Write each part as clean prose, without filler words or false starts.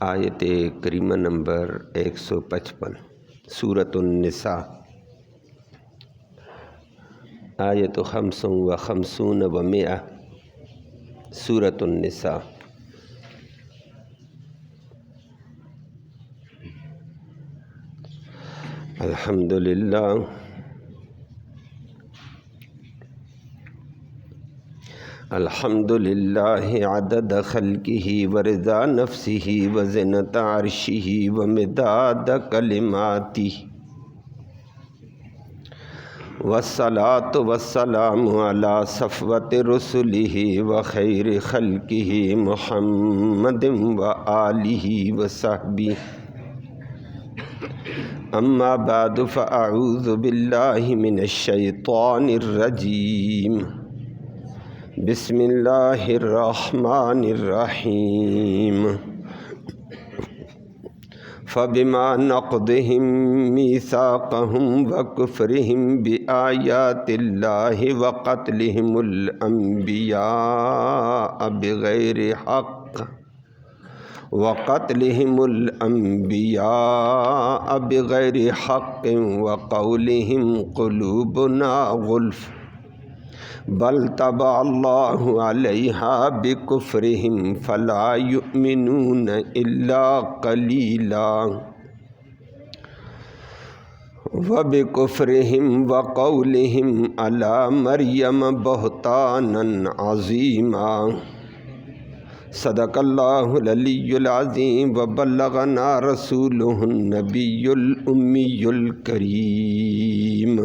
آیت کریمہ نمبر 155 سورۃ النساء، آیت 55 و 100 سورۃ النساء۔ الحمدللہ الحمدللہ عدد خلقہ ورضا نفسہ وزنۃ عرشہ ومداد کلماتہ، والصلاة والسلام علی صفوۃ رسلہ وخیر خلقہ محمد وآلہ وصحبہ، اما بعد فاعوذ باللہ من الشیطان الرجیم، بسم اللہ الرحمن الرحیم۔ فبما نقضهم ميثاقهم وكفرهم بآيات الله وقتلهم الأنبياء بغير حق وقولهم قلوبنا غلف بل طبع الله عليها بكفرهم فلا يؤمنون إلا قليلا، وبكفرهم وقولهم على مريم بهتانا عظيما۔ صدق الله العلي العظيم وبلغنا رسوله النبي الأمي الكريم۔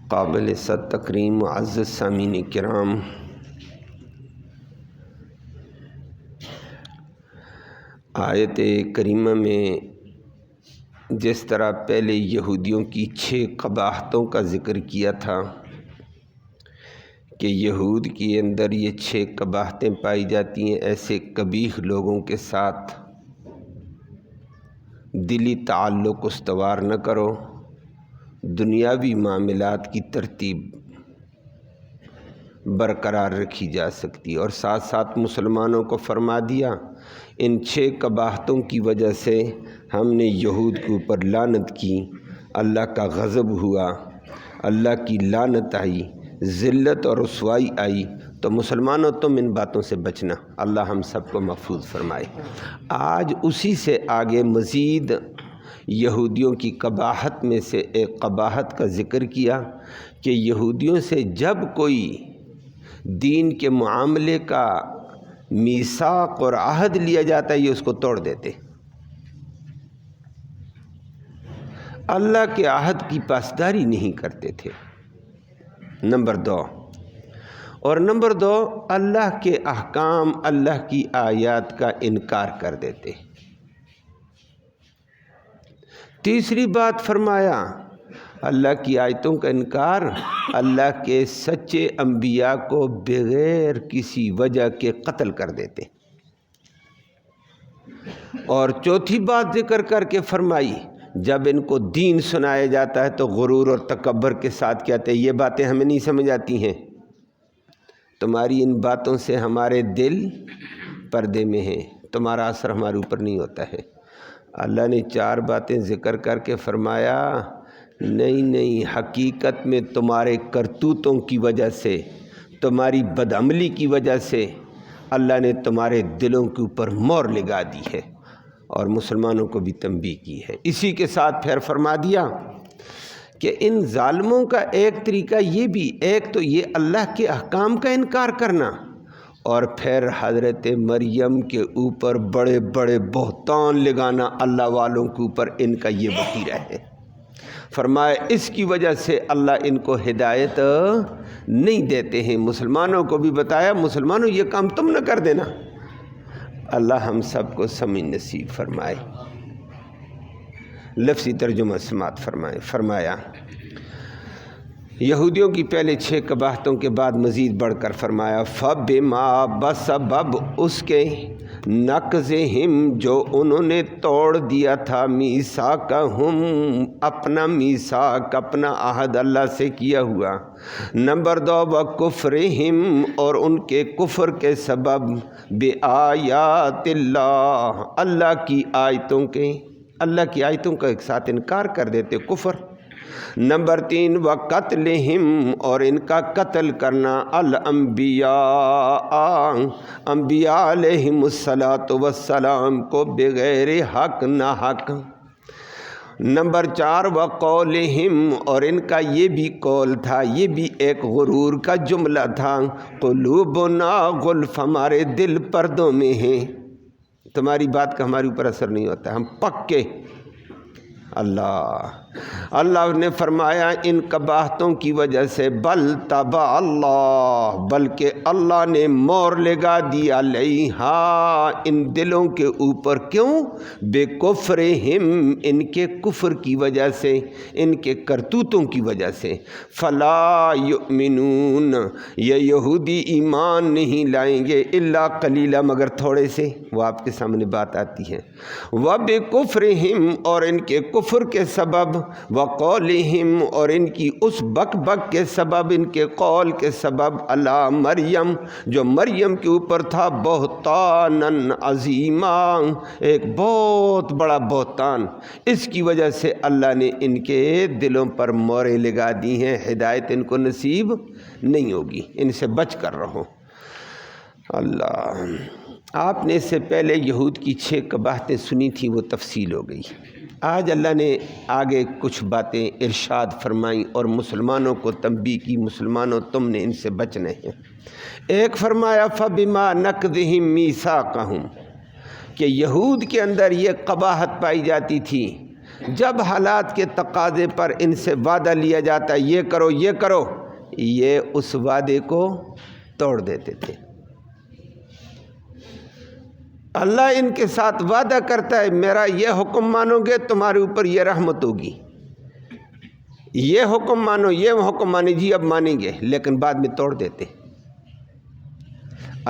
قابل صد تکریم معزز سامعین کرام، آیت کریمہ میں جس طرح پہلے یہودیوں کی 6 قباحتوں کا ذکر کیا تھا کہ یہود کے اندر یہ 6 قباحتیں پائی جاتی ہیں، ایسے قبیح لوگوں کے ساتھ دلی تعلق استوار نہ کرو، دنیاوی معاملات کی ترتیب برقرار رکھی جا سکتی، اور ساتھ ساتھ مسلمانوں کو فرما دیا ان 6 قباحتوں کی وجہ سے ہم نے یہود کے اوپر لعنت کی، اللہ کا غضب ہوا، اللہ کی لعنت آئی، ذلت اور رسوائی آئی، تو مسلمانوں تم ان باتوں سے بچنا، اللہ ہم سب کو محفوظ فرمائے۔ آج اسی سے آگے مزید یہودیوں کی قباحت میں سے ایک قباحت کا ذکر کیا کہ یہودیوں سے جب کوئی دین کے معاملے کا میثاق اور عہد لیا جاتا ہے یہ اس کو توڑ دیتے، اللہ کے عہد کی پاسداری نہیں کرتے تھے، نمبر 2، اور نمبر 2 اللہ کے احکام، اللہ کی آیات کا انکار کر دیتے۔ تیسری بات فرمایا اللہ کی آیتوں کا انکار، اللہ کے سچے انبیاء کو بغیر کسی وجہ کے قتل کر دیتے، اور چوتھی بات ذکر کر کے فرمائی جب ان کو دین سنایا جاتا ہے تو غرور اور تکبر کے ساتھ کہتے ہیں یہ باتیں ہمیں نہیں سمجھ آتی ہیں، تمہاری ان باتوں سے ہمارے دل پردے میں ہیں، تمہارا اثر ہمارے اوپر نہیں ہوتا ہے۔ اللہ نے 4 باتیں ذکر کر کے فرمایا نہیں، حقیقت میں تمہارے کرتوتوں کی وجہ سے، تمہاری بدعملی کی وجہ سے اللہ نے تمہارے دلوں کے اوپر مہر لگا دی ہے، اور مسلمانوں کو بھی تنبیہ کی ہے۔ اسی کے ساتھ پھر فرما دیا کہ ان ظالموں کا ایک طریقہ یہ بھی، ایک تو یہ اللہ کے احکام کا انکار کرنا، اور پھر حضرت مریم کے اوپر بڑے بڑے بہتان لگانا، اللہ والوں کے اوپر ان کا یہ وتیرہ ہے۔ فرمایا اس کی وجہ سے اللہ ان کو ہدایت نہیں دیتے ہیں۔ مسلمانوں کو بھی بتایا مسلمانوں یہ کام تم نہ کر دینا، اللہ ہم سب کو سمجھ نصیب فرمائے۔ لفظی ترجمہ سماعت فرمائے۔ فرمایا یہودیوں کی پہلے 6 قباحتوں کے بعد مزید بڑھ کر فرمایا فَبِمَا بسبب اس کے نقضہم جو انہوں نے توڑ دیا تھا میثاقہم اپنا میثاق اپنا عہد اللہ سے کیا ہوا. نمبر 2 وَکُفْرِہم اور ان کے کفر کے سبب بِآیاتِ اللہ اللہ کی آیتوں کا ایک ساتھ انکار کر دیتے کفر. نمبر 3 وَقَتْلِهِمْ اور ان کا قتل کرنا الانبیاء انبیاء علیہم الصلاۃ والسلام کو بغیر حق نہ حق. نمبر 4 وَقَوْلِهِمْ اور ان کا یہ بھی قول تھا یہ بھی ایک غرور کا جملہ تھا قلوبنا غلف ہمارے دل پردوں میں ہیں تمہاری بات کا ہمارے اوپر اثر نہیں ہوتا ہم پکے. اللہ نے فرمایا ان قباحتوں کی وجہ سے بل طبع اللہ بلکہ اللہ نے مور لگا دی علیہا ان دلوں کے اوپر. کیوں؟ بے کفرہم ان کے کفر کی وجہ سے ان کے کرتوتوں کی وجہ سے. فلا یؤمنون یہ یہودی ایمان نہیں لائیں گے الا قلیلا مگر تھوڑے سے. وہ آپ کے سامنے بات آتی ہے. وَبِكُفْرِهِمْ اور ان کے کفر کے سبب وَقَوْلِهِمْ اور ان کی اس بک بک کے سبب ان کے قول کے سبب علی مریم جو مریم کے اوپر تھا بہتانن عظیما ایک بہت بڑا بہتان. اس کی وجہ سے اللہ نے ان کے دلوں پر موریں لگا دی ہیں ہدایت ان کو نصیب نہیں ہوگی ان سے بچ کر رہو. اللہ آپ نے اس سے پہلے یہود کی 6 قباحتیں سنی تھیں وہ تفصیل ہو گئی. آج اللہ نے آگے کچھ باتیں ارشاد فرمائیں اور مسلمانوں کو تنبیہ کی مسلمانوں تم نے ان سے بچنے ہیں. ایک فرمایا فَبِمَا نَقْضِهِمْ مِيثَاقَهُمْ کہ یہود کے اندر یہ قباحت پائی جاتی تھی جب حالات کے تقاضے پر ان سے وعدہ لیا جاتا یہ کرو یہ اس وعدے کو توڑ دیتے تھے. اللہ ان کے ساتھ وعدہ کرتا ہے میرا یہ حکم مانو گے تمہارے اوپر یہ رحمت ہوگی یہ حکم مانو یہ حکم مانے جی اب مانیں گے لیکن بعد میں توڑ دیتے.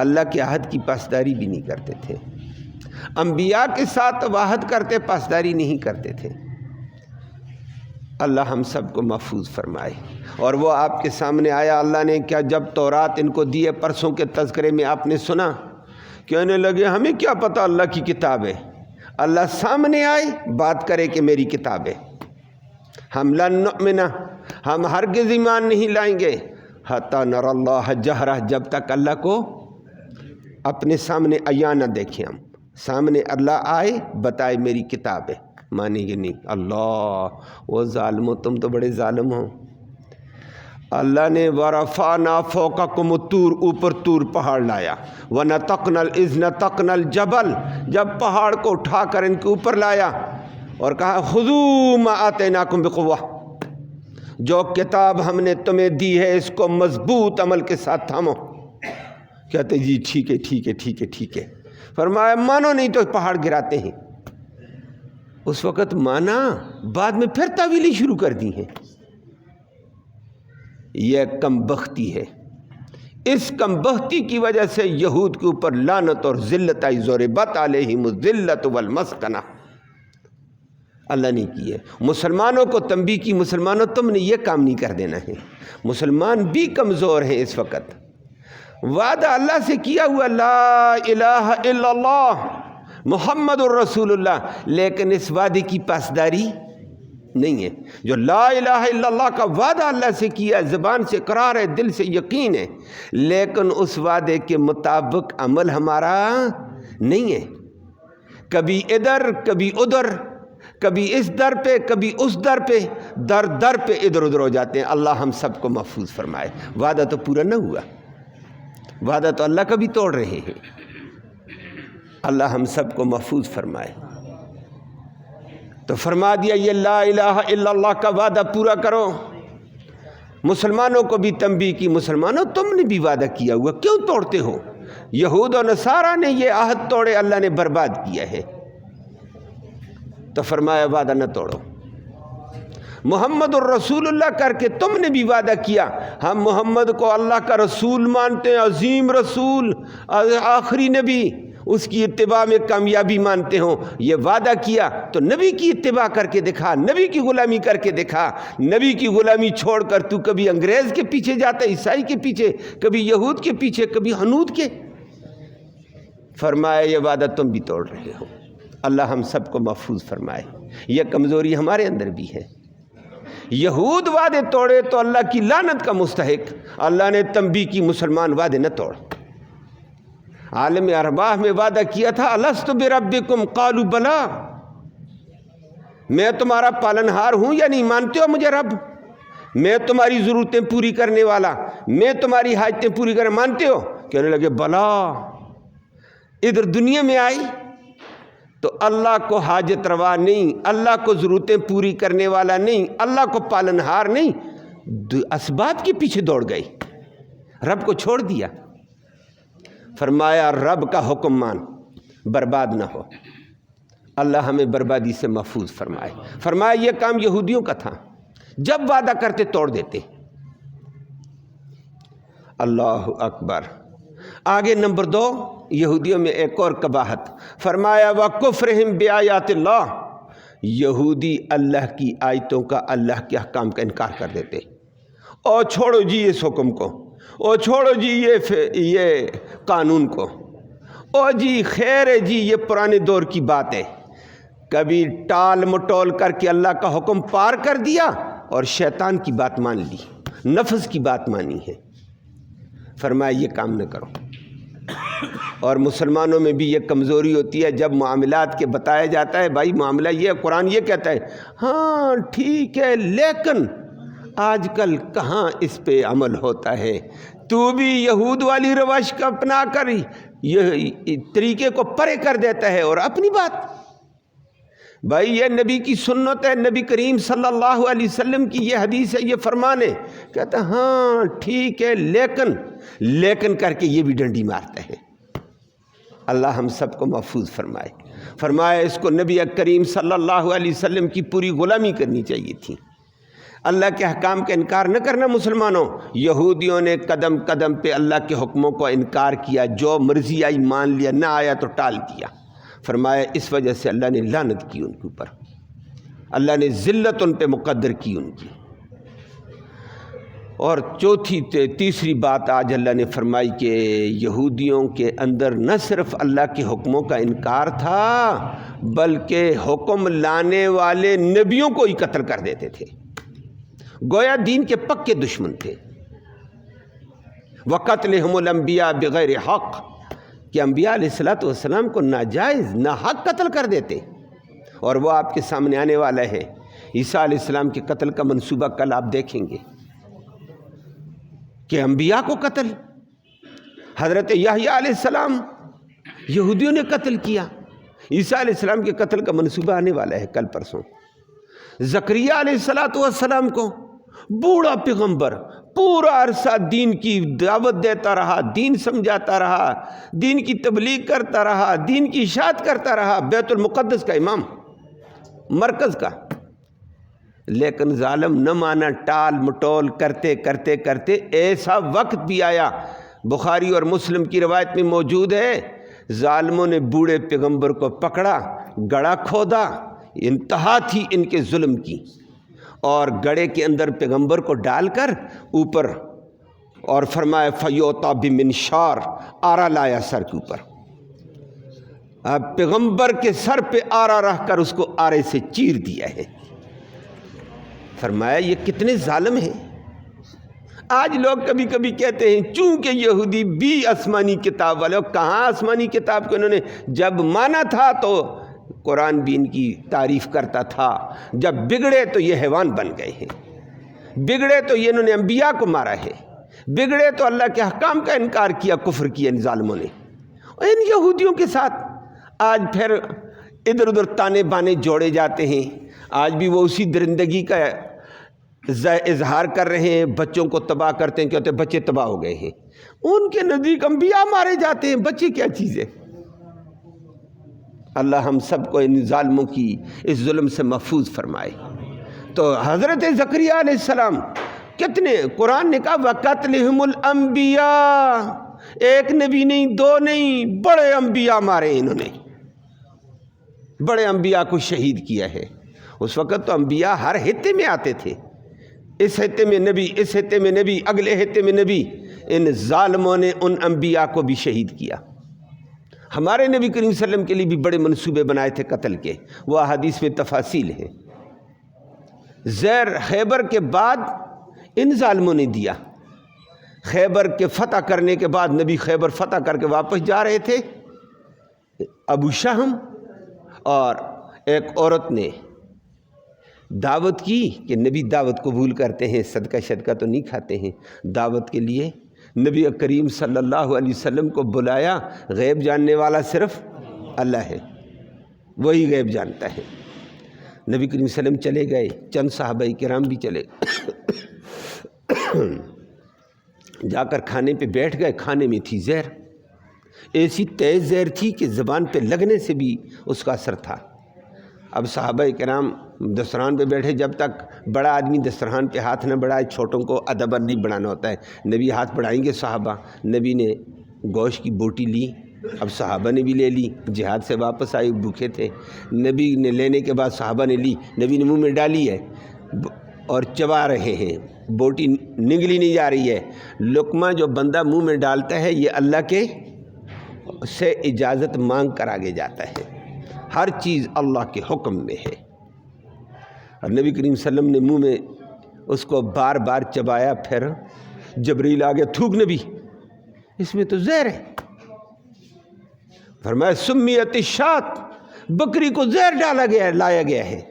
اللہ کے عہد کی پاسداری بھی نہیں کرتے تھے. انبیاء کے ساتھ وعہد کرتے پاسداری نہیں کرتے تھے. اللہ ہم سب کو محفوظ فرمائے. اور وہ آپ کے سامنے آیا اللہ نے کیا جب تورات ان کو دیے پرسوں کے تذکرے میں آپ نے سنا کہنے لگے ہمیں کیا پتہ اللہ کی کتاب ہے. اللہ سامنے آئے بات کرے کہ میری کتاب ہے. ہم لن نؤمن ہم ہرگز ایمان نہیں لائیں گے حتی نر اللہ جہرہ جب تک اللہ کو اپنے سامنے عیاں نہ دیکھیں. ہم سامنے اللہ آئے بتائے میری کتاب ہے مانیں گے نہیں. اللہ وہ ظالمو تم تو بڑے ظالم ہو. اللہ نے ورفعنا فوقکم الطور اوپر طور پہاڑ لایا ونطقنا اذ نطقنا الجبل جب پہاڑ کو اٹھا کر ان کے اوپر لایا اور کہا خذوا ما آتیناکم بقوہ جو کتاب ہم نے تمہیں دی ہے اس کو مضبوط عمل کے ساتھ تھامو. کہتے جی ٹھیک ہے. فرمایا مانو نہیں تو پہاڑ گراتے ہیں. اس وقت مانا بعد میں پھر تعویلی شروع کر دی ہیں. یہ کم بختی ہے. اس کم بختی کی وجہ سے یہود کے اوپر لعنت اور ذلت آئی. ضربت علیہم الذلۃ والمسکنہ اللہ نے کی ہے. مسلمانوں کو تنبیہ کی مسلمانوں تم نے یہ کام نہیں کر دینا ہے. مسلمان بھی کمزور ہیں اس وقت. وعدہ اللہ سے کیا ہوا لا الہ الا اللہ محمد الرسول اللہ لیکن اس وعدے کی پاسداری نہیں ہے. جو لا الہ الا اللہ کا وعدہ اللہ سے کیا زبان سے اقرار ہے دل سے یقین ہے لیکن اس وعدے کے مطابق عمل ہمارا نہیں ہے. کبھی ادھر کبھی ادھر کبھی اس در پہ کبھی اس در پہ در پہ ادھر ادھر ہو جاتے ہیں. اللہ ہم سب کو محفوظ فرمائے. وعدہ تو پورا نہ ہوا. وعدہ تو اللہ کا بھی توڑ رہے ہیں. اللہ ہم سب کو محفوظ فرمائے. تو فرما دیا یہ لا الہ الا اللہ کا وعدہ پورا کرو. مسلمانوں کو بھی تنبیہ کی مسلمانوں تم نے بھی وعدہ کیا ہوا کیوں توڑتے ہو. یہود و نصارہ نے یہ عہد توڑے اللہ نے برباد کیا ہے. تو فرمایا وعدہ نہ توڑو. محمد الرسول اللہ کر کے تم نے بھی وعدہ کیا ہم محمد کو اللہ کا رسول مانتے ہیں، عظیم رسول، آخری نبی، اس کی اتباع میں کامیابی مانتے ہوں، یہ وعدہ کیا تو نبی کی اتباع کر کے دکھا، نبی کی غلامی کر کے دکھا۔ نبی کی غلامی چھوڑ کر تو کبھی انگریز کے پیچھے جاتا، عیسائی کے پیچھے، کبھی یہود کے پیچھے، کبھی ہنود کے۔ فرمایا یہ وعدہ تم بھی توڑ رہے ہو، اللہ ہم سب کو محفوظ فرمائے۔ یہ کمزوری ہمارے اندر بھی ہے، یہود وعدے توڑے تو اللہ کی لعنت کا مستحق، اللہ نے تنبیہ کی مسلمان وعدے نہ توڑ۔ عالم ارواح میں وعدہ کیا تھا الست بربکم قالوا بلا، میں تمہارا پالنہار ہوں یا نہیں مانتے ہو مجھے رب؟ میں تمہاری ضرورتیں پوری کرنے والا، میں تمہاری حاجتیں پوری کرنے، مانتے ہو؟ کہنے لگے بلا۔ ادھر دنیا میں آئی تو اللہ کو حاجت روا نہیں، اللہ کو ضرورتیں پوری کرنے والا نہیں، اللہ کو پالنہار نہیں، اسباب کے پیچھے دوڑ گئی، رب کو چھوڑ دیا۔ فرمایا رب کا حکم مان، برباد نہ ہو، اللہ ہمیں بربادی سے محفوظ فرمائے۔ فرمایا یہ کام یہودیوں کا تھا، جب وعدہ کرتے توڑ دیتے۔ اللہ اکبر۔ آگے نمبر 2 یہودیوں میں ایک اور قباحت، فرمایا وَكُفْرِهِمْ بِآيَاتِ اللَّهِ، یہودی اللہ کی آیتوں کا، اللہ کے احکام کا انکار کر دیتے۔ اور چھوڑو جی اس حکم کو، اور چھوڑو جی یہ قانون کو، اور جی خیر ہے جی یہ پرانے دور کی بات ہے۔ کبھی ٹال مٹول کر کے اللہ کا حکم پار کر دیا اور شیطان کی بات مان لی، نفس کی بات مانی ہے۔ فرمایا یہ کام نہ کرو۔ اور مسلمانوں میں بھی یہ کمزوری ہوتی ہے، جب معاملات کے بتایا جاتا ہے بھائی معاملہ یہ، قرآن یہ کہتا ہے، ہاں ٹھیک ہے، لیکن آج کل کہاں اس پہ عمل ہوتا ہے؟ تو بھی یہود والی روش کا اپنا کر یہ طریقے کو پرے کر دیتا ہے اور اپنی بات۔ بھائی یہ نبی کی سنت ہے، نبی کریم صلی اللہ علیہ وسلم کی یہ حدیث ہے، یہ فرمان ہے، کہتا ہے ہاں ٹھیک ہے لیکن کر کے یہ بھی ڈنڈی مارتا ہے۔ اللہ ہم سب کو محفوظ فرمائے۔ فرمایا اس کو نبی کریم صلی اللہ علیہ وسلم کی پوری غلامی کرنی چاہیے تھی، اللہ کے احکام کا انکار نہ کرنا۔ مسلمانوں، یہودیوں نے قدم قدم پہ اللہ کے حکموں کو انکار کیا، جو مرضی آئی مان لیا، نہ آیا تو ٹال دیا۔ فرمایا اس وجہ سے اللہ نے لعنت کی ان کے اوپر، اللہ نے ذلت ان پہ مقدر کی ان کی۔ اور تیسری بات آج اللہ نے فرمائی کہ یہودیوں کے اندر نہ صرف اللہ کے حکموں کا انکار تھا، بلکہ حکم لانے والے نبیوں کو ہی قتل کر دیتے تھے، گویا دین کے پکے دشمن تھے۔ وَقَتْلِهُمُ الْأَنْبِيَاءَ بِغَيْرِ حَقٍّ، کہ انبیاء علیہ السلام کو ناجائز ناحق قتل کر دیتے، اور وہ آپ کے سامنے آنے والا ہے۔ عیسیٰ علیہ السلام کے قتل کا منصوبہ کل آپ دیکھیں گے کہ انبیاء کو قتل، حضرت یحییٰ علیہ السلام یہودیوں نے قتل کیا، عیسیٰ علیہ السلام کے قتل کا منصوبہ آنے والا ہے کل پرسوں۔ زکریا علیہ السلام کو بوڑھا پیغمبر پورا عرصہ دین کی دعوت دیتا رہا، دین سمجھاتا رہا، دین کی تبلیغ کرتا رہا، دین کی اشاعت کرتا رہا، بیت المقدس کا امام، مرکز کا، لیکن ظالم نہ مانا، ٹال مٹول کرتے کرتے کرتے ایسا وقت بھی آیا، بخاری اور مسلم کی روایت میں موجود ہے، ظالموں نے بوڑھے پیغمبر کو پکڑا، گڑھا کھودا، انتہا تھی ان کے ظلم کی، اور گڑھے کے اندر پیغمبر کو ڈال کر اوپر، اور فرمایا فیوتا بمنشار، آرا لایا سر کے اوپر، اب پیغمبر کے سر پہ آرا رکھ کر اس کو آرے سے چیر دیا ہے۔ فرمایا یہ کتنے ظالم ہیں۔ آج لوگ کبھی کبھی کہتے ہیں چونکہ یہودی بھی آسمانی کتاب والے، کہاں آسمانی کتاب کو انہوں نے جب مانا تھا تو قرآن بھی ان کی تعریف کرتا تھا، جب بگڑے تو یہ حیوان بن گئے ہیں، بگڑے تو یہ انہوں نے انبیاء کو مارا ہے، بگڑے تو اللہ کے احکام کا انکار کیا، کفر کیا ان ظالموں نے۔ اور ان یہودیوں کے ساتھ آج پھر ادھر ادھر تانے بانے جوڑے جاتے ہیں، آج بھی وہ اسی درندگی کا اظہار کر رہے ہیں، بچوں کو تباہ کرتے ہیں، کہتے ہیں بچے تباہ ہو گئے ہیں، ان کے نزدیک انبیاء مارے جاتے ہیں، بچے کیا چیز ہے۔ اللہ ہم سب کو ان ظالموں کی اس ظلم سے محفوظ فرمائے۔ تو حضرت زکریا علیہ السلام کتنے، قرآن نے کہا وَقَتْلِهُمُ الْأَنْبِيَاء، ایک نبی نہیں، دو نہیں، بڑے انبیاء مارے انہوں نے، بڑے انبیاء کو شہید کیا ہے۔ اس وقت تو انبیاء ہر خطے میں آتے تھے، اس خطے میں نبی، اس خطے میں نبی، اگلے خطے میں نبی۔ ان ظالموں نے ان انبیاء کو بھی شہید کیا۔ ہمارے نبی کریم صلی اللہ علیہ وسلم کے لیے بھی بڑے منصوبے بنائے تھے قتل کے، وہ احادیث میں تفاصیل ہیں۔ زیر خیبر کے بعد ان ظالموں نے دیا۔ خیبر کے فتح کرنے کے بعد نبی خیبر فتح کر کے واپس جا رہے تھے، ابو شہم اور ایک عورت نے دعوت کی کہ نبی دعوت قبول کرتے ہیں، صدقہ شدقہ تو نہیں کھاتے ہیں۔ دعوت کے لیے نبی کریم صلی اللہ علیہ وسلم کو بلایا۔ غیب جاننے والا صرف اللہ ہے، وہی غیب جانتا ہے۔ نبی کریم صلی اللہ علیہ وسلم چلے گئے، چند صحابہ کرام بھی چلے جا کر کھانے پہ بیٹھ گئے۔ کھانے میں تھی زہر، ایسی تیز زہر تھی کہ زبان پہ لگنے سے بھی اس کا اثر تھا۔ اب صحابہ کرام دسترخوان پہ بیٹھے، جب تک بڑا آدمی دسترخوان پہ ہاتھ نہ بڑھائے، چھوٹوں کو ادباً نہیں بڑھانا ہوتا ہے۔ نبی ہاتھ بڑھائیں گے صحابہ، نبی نے گوشت کی بوٹی لی، اب صحابہ نے بھی لے لی، جہاد سے واپس آئے بھوکے تھے، نبی نے لینے کے بعد صحابہ نے لی، نبی نے منہ میں ڈالی ہے اور چبا رہے ہیں، بوٹی نگلی نہیں جا رہی ہے۔ لقمہ جو بندہ منہ میں ڈالتا ہے یہ اللہ کے سے اجازت مانگ کر آگے جاتا ہے، ہر چیز اللہ کے حکم میں ہے۔ اور نبی کریم صلی اللہ علیہ وسلم نے منہ میں اس کو بار بار چبایا، پھر جبریل آگے تھوک نبی اس میں تو زہر ہے۔ فرمایا سمیت الشاۃ، بکری کو زہر ڈالا گیا ہے، لایا گیا ہے۔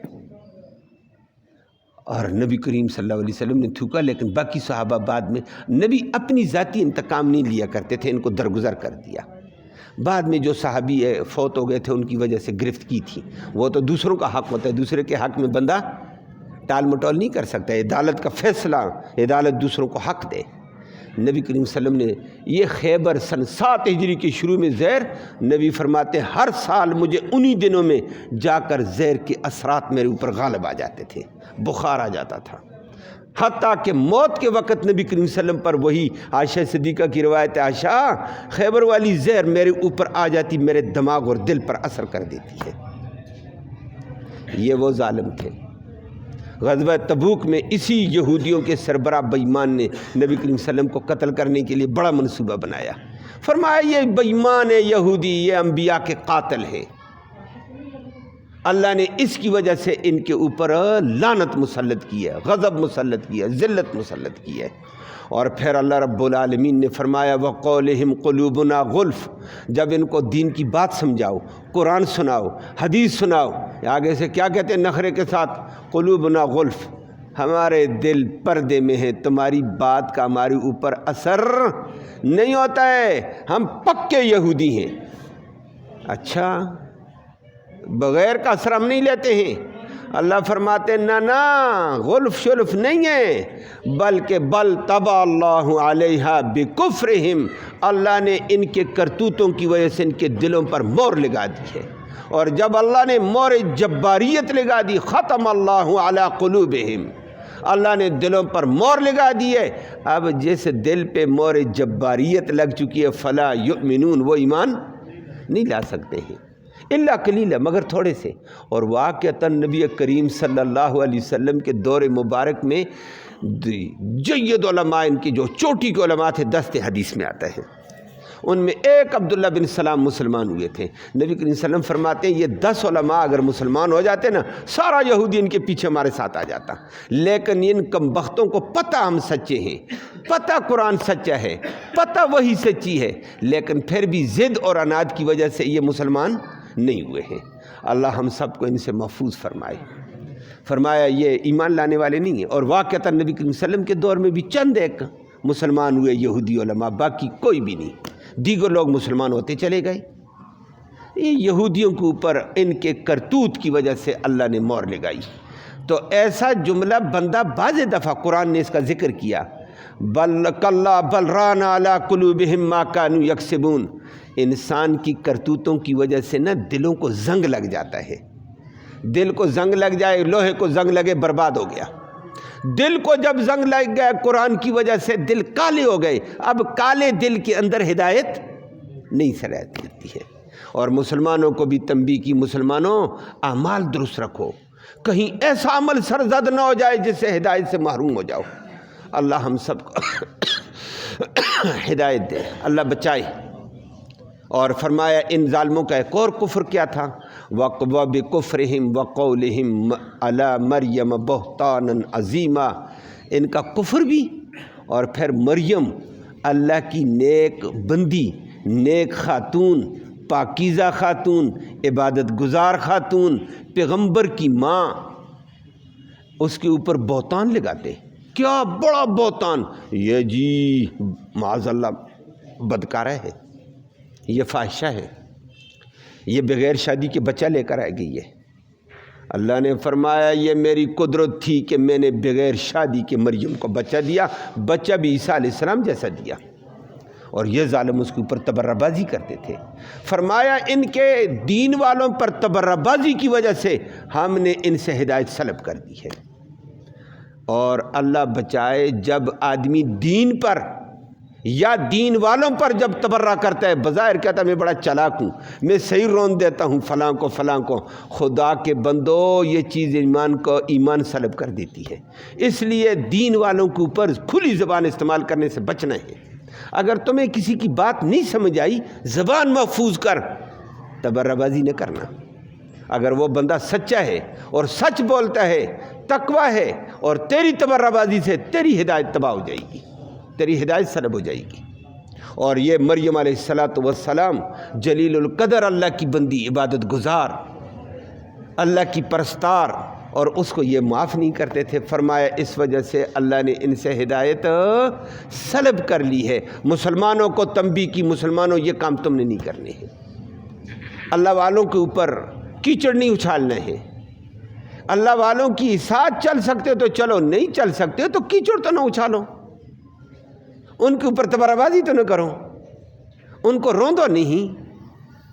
اور نبی کریم صلی اللہ علیہ وسلم نے تھوکا، لیکن باقی صحابہ بعد میں، نبی اپنی ذاتی انتقام نہیں لیا کرتے تھے، ان کو درگزر کر دیا۔ بعد میں جو صحابی فوت ہو گئے تھے ان کی وجہ سے گرفت کی تھی، وہ تو دوسروں کا حق ہوتا ہے، دوسرے کے حق میں بندہ ٹال مٹول نہیں کر سکتا، عدالت کا فیصلہ، عدالت دوسروں کو حق دے۔ نبی کریم صلی اللہ علیہ وسلم نے یہ خیبر سن 7 ہجری کے شروع میں زہر، نبی فرماتے ہر سال مجھے انہی دنوں میں جا کر زہر کے اثرات میرے اوپر غالب آ جاتے تھے، بخار آ جاتا تھا، حتیٰ کہ موت کے وقت نبی کریم صلی اللہ علیہ وسلم پر وہی عائشہ صدیقہ کی روایت ہے، عائشہ خیبر والی زہر میرے اوپر آ جاتی، میرے دماغ اور دل پر اثر کر دیتی ہے۔ یہ وہ ظالم تھے۔ غزوہ تبوک میں اسی یہودیوں کے سربراہ بے ایمان نے نبی کریم صلی اللہ علیہ وسلم کو قتل کرنے کے لیے بڑا منصوبہ بنایا۔ فرمایا یہ بے ایمان ہے یہودی، یہ انبیاء کے قاتل ہے، اللہ نے اس کی وجہ سے ان کے اوپر لعنت مسلط کی ہے، غضب مسلط کی ہے، ذلت مسلط کی ہے۔ اور پھر اللہ رب العالمین نے فرمایا وَقَوْلِهِمْ قُلُوبُنَا غُلْفٌ، جب ان کو دین کی بات سمجھاؤ، قرآن سناؤ، حدیث سناؤ، آگے سے کیا کہتے ہیں نخرے کے ساتھ، قُلُوبُنَا غُلْفٌ، ہمارے دل پردے میں ہے، تمہاری بات کا ہمارے اوپر اثر نہیں ہوتا ہے، ہم پکے یہودی ہیں۔ اچھا، بغیر کا اثر ہم نہیں لیتے ہیں؟ اللہ فرماتے نہ غلف شلف نہیں ہے، بلکہ بل طبع اللہ علیہا بکفرہم، اللہ نے ان کے کرتوتوں کی وجہ سے ان کے دلوں پر مہر لگا دی ہے، اور جب اللہ نے مہر جباریت لگا دی، ختم اللہ علی قلوبہم، اللہ نے دلوں پر مہر لگا دی ہے۔ اب جس دل پہ مہر جباریت لگ چکی ہے فلا یؤمنون، وہ ایمان نہیں لا سکتے ہیں، اللہ قلیلا، مگر تھوڑے سے۔ اور واقعتاً نبی کریم صلی اللہ علیہ وسلم کے دور مبارک میں جید علماء، ان کی جو چوٹی کے علماء تھے، دست حدیث میں آتا ہے، ان میں ایک عبداللہ بن سلام مسلمان ہوئے تھے۔ نبی کریم صلی اللہ علیہ وسلم فرماتے ہیں یہ 10 علماء اگر مسلمان ہو جاتے نا، سارا یہودی ان کے پیچھے ہمارے ساتھ آ جاتا، لیکن ان کم بختوں کو پتہ ہم سچے ہیں، پتہ قرآن سچا ہے، پتہ وہی سچی ہے، لیکن پھر بھی ضد اور عناد کی وجہ سے یہ مسلمان نہیں ہوئے ہیں۔ اللہ ہم سب کو ان سے محفوظ فرمائے۔ فرمایا یہ ایمان لانے والے نہیں ہیں۔ اور واقعتاً نبی کریم صلی اللہ علیہ وسلم کے دور میں بھی چند ایک مسلمان ہوئے یہودی علماء، باقی کوئی بھی نہیں، دیگر لوگ مسلمان ہوتے چلے گئے۔ یہ یہودیوں کے اوپر ان کے کرتوت کی وجہ سے اللہ نے مہر لگائی۔ تو ایسا جملہ بندہ بعض دفعہ قرآن نے اس کا ذکر کیا، بل کلا بل ران علی قلوبہم ما کانوا یکسبون، انسان کی کرتوتوں کی وجہ سے نا دلوں کو زنگ لگ جاتا ہے، دل کو زنگ لگ جائے، لوہے کو زنگ لگے، برباد ہو گیا۔ دل کو جب زنگ لگ گیا قرآن کی وجہ سے دل کالے ہو گئے، اب کالے دل کے اندر ہدایت نہیں سرایت کرتی ہے۔ اور مسلمانوں کو بھی تنبیہ کی، مسلمانوں اعمال درست رکھو، کہیں ایسا عمل سرزد نہ ہو جائے جس سے ہدایت سے محروم ہو جاؤ۔ اللہ ہم سب کو ہدایت دے، اللہ بچائے۔ اور فرمایا ان ظالموں کا ایک اور کفر کیا تھا، وَبِكُفْرِهِمْ وَقَوْلِهِمْ عَلَى مَرْيَمَ بُهْتَانًا عَظِيمًا، ان کا کفر بھی، اور پھر مریم اللہ کی نیک بندی، نیک خاتون، پاکیزہ خاتون، عبادت گزار خاتون، پیغمبر کی ماں، اس کے اوپر بہتان لگاتے۔ کیا بڑا بہتان، یہ جی معاذ اللہ بدکارہ ہے، یہ فاحشہ ہے، یہ بغیر شادی کے بچہ لے کر آئے گئی ہے۔ اللہ نے فرمایا یہ میری قدرت تھی کہ میں نے بغیر شادی کے مریم کو بچہ دیا، بچہ بھی عیسیٰ علیہ السلام جیسا دیا، اور یہ ظالم اس کے اوپر تبرہ بازی کرتے تھے۔ فرمایا ان کے دین والوں پر تبرہ بازی کی وجہ سے ہم نے ان سے ہدایت سلب کر دی ہے۔ اور اللہ بچائے جب آدمی دین پر یا دین والوں پر جب تبرہ کرتا ہے، بظاہر کہتا ہے میں بڑا چالاک ہوں، میں صحیح رون دیتا ہوں فلاں کو فلاں کو، خدا کے بندو یہ چیز ایمان سلب کر دیتی ہے۔ اس لیے دین والوں کے اوپر کھلی زبان استعمال کرنے سے بچنا ہے۔ اگر تمہیں کسی کی بات نہیں سمجھ آئی، زبان محفوظ کر، تبرہ بازی نہ کرنا۔ اگر وہ بندہ سچا ہے اور سچ بولتا ہے، تقویٰ ہے، اور تیری تبرہ بازی سے تیری ہدایت تباہ ہو جائے گی، تیری ہدایت سلب ہو جائے گی۔ اور یہ مریم علیہ السلام جلیل القدر، اللہ کی بندی، عبادت گزار، اللہ کی پرستار، اور اس کو یہ معاف نہیں کرتے تھے۔ فرمایا اس وجہ سے اللہ نے ان سے ہدایت سلب کر لی ہے۔ مسلمانوں کو تنبیہ کی، مسلمانوں یہ کام تم نے نہیں کرنے ہیں، اللہ والوں کے اوپر کیچڑ نہیں اچھالنا ہے۔ اللہ والوں کی ساتھ چل سکتے تو چلو، نہیں چل سکتے تو کیچڑ تو نہ اچھالو، ان کے اوپر تبرہ بازی تو نہ کرو، ان کو روندو نہیں۔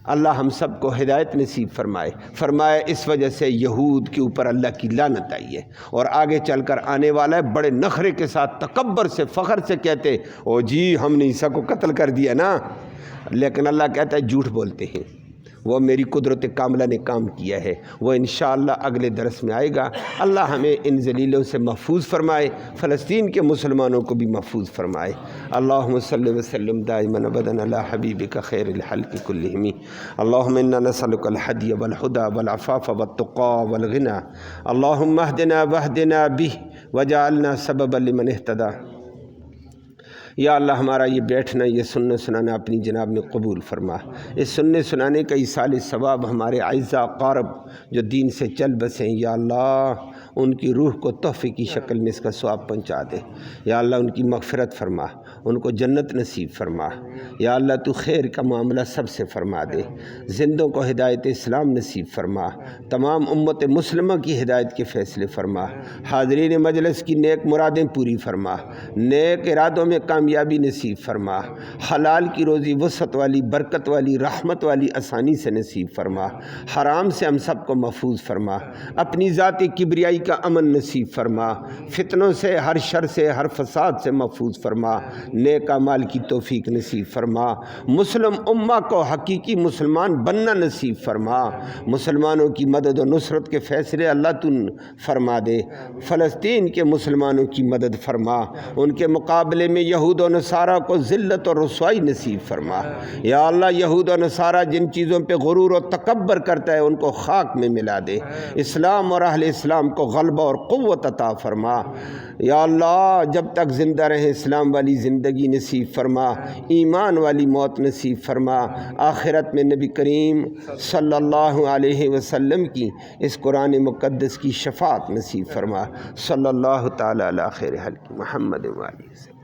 اللہ ہم سب کو ہدایت نصیب فرمائے۔ فرمایا اس وجہ سے یہود کے اوپر اللہ کی لعنت آئی ہے، اور آگے چل کر آنے والا ہے۔ بڑے نخرے کے ساتھ، تکبر سے، فخر سے کہتے او جی ہم نے عیسیٰ کو قتل کر دیا نا، لیکن اللہ کہتا ہے جھوٹ بولتے ہیں، وہ میری قدرت کاملہ نے کام کیا ہے۔ وہ انشاءاللہ اگلے درس میں آئے گا۔ اللہ ہمیں ان ذلیلوں سے محفوظ فرمائے، فلسطین کے مسلمانوں کو بھی محفوظ فرمائے۔ اللہم صلی وسلم دائما ابدا علی حبیبک خیر الخلق کلہم۔ اللہم انا نسألک الہدی والہدی والعفاف والتقی والغنی۔ اللہم اہدنا واہدنا بہ وجعلنا سببا لمن اہتدی۔ یا اللہ ہمارا یہ بیٹھنا، یہ سننے سنانا اپنی جناب میں قبول فرما۔ اس سننے سنانے کا ایصال ثواب ہمارے اعزاء اقارب جو دین سے چل بسیں، یا اللہ ان کی روح کو تحفے کی شکل میں اس کا ثواب پہنچا دے۔ یا اللہ ان کی مغفرت فرما، ان کو جنت نصیب فرما۔ یا اللہ تو خیر کا معاملہ سب سے فرما دے، زندوں کو ہدایت اسلام نصیب فرما، تمام امت مسلمہ کی ہدایت کے فیصلے فرما، حاضرین مجلس کی نیک مرادیں پوری فرما، نیک ارادوں میں کامیابی نصیب فرما، حلال کی روزی وسعت والی، برکت والی، رحمت والی آسانی سے نصیب فرما، حرام سے ہم سب کو محفوظ فرما، اپنی ذاتی کبریائی کا امن نصیب فرما، فتنوں سے، ہر شر سے، ہر فساد سے محفوظ فرما، نیک اعمال کی توفیق نصیب فرما، مسلم امہ کو حقیقی مسلمان بننا نصیب فرما، مسلمانوں کی مدد و نصرت کے فیصلے اللہ تو فرما دے، فلسطین کے مسلمانوں کی مدد فرما، ان کے مقابلے میں یہود و نصارہ کو ذلت اور رسوائی نصیب فرما۔ یا اللہ یہود و نصارہ جن چیزوں پہ غرور و تکبر کرتا ہے ان کو خاک میں ملا دے، اسلام اور اہل اسلام کو غلبہ اور قوت عطا فرما۔ یا اللہ جب تک زندہ رہیں اسلام والی زندگی نصیب فرما، ایمان والی موت نصیب فرما، آخرت میں نبی کریم صلی اللہ علیہ وسلم کی اس قرآن مقدس کی شفاعت نصیب فرما۔ صلی اللہ تعالی علی خیر خلق محمد و آلہ وسلم۔